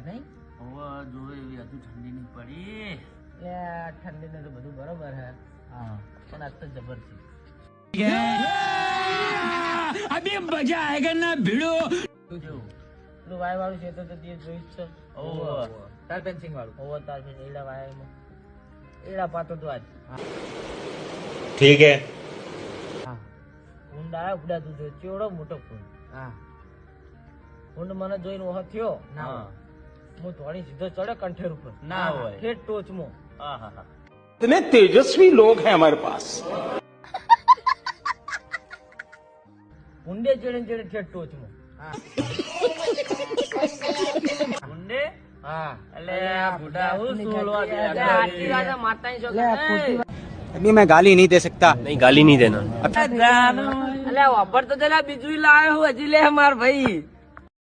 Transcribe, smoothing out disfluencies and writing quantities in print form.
નહીં જોવે એવી હજુ ઠંડી નહીં પડી એટલે ઠંડી ને તો બધું બરોબર હે હા પણ આજ તો જબર છે અભી મજા આયેગા ના ભીડો પેલું વાય વાળું છે તો તે જોઈ છે તાર પેન્સિંગ વાળું તાર પેન્સિંગ એડા વાયમાં એડા પાતો તો આજ ठीक है હા કુંડ આયા ઉડાતું જો ચેવડો મોટો કુંડ હા કુંડ મને જોઈને ઓહ થયો ના હું થોડી સીધો ચડ્યો કંઠેર ઉપર ના હોય ઠેઠ ટોચમાં इतने तेजस्वी लोग हैं हमारे पास કુંડે ચડે ઠેઠ ટોચમાં ઊંડે હા એટલે આ બુઢા હું સોલવા દે આટલી રાતે માતાની છોકરી अभी मैं गाली नहीं दे सकता नहीं गाली नहीं देना અલ્યા વાપર તો જરા બીજું લાવ્યો હું હજી લે માર ભાઈ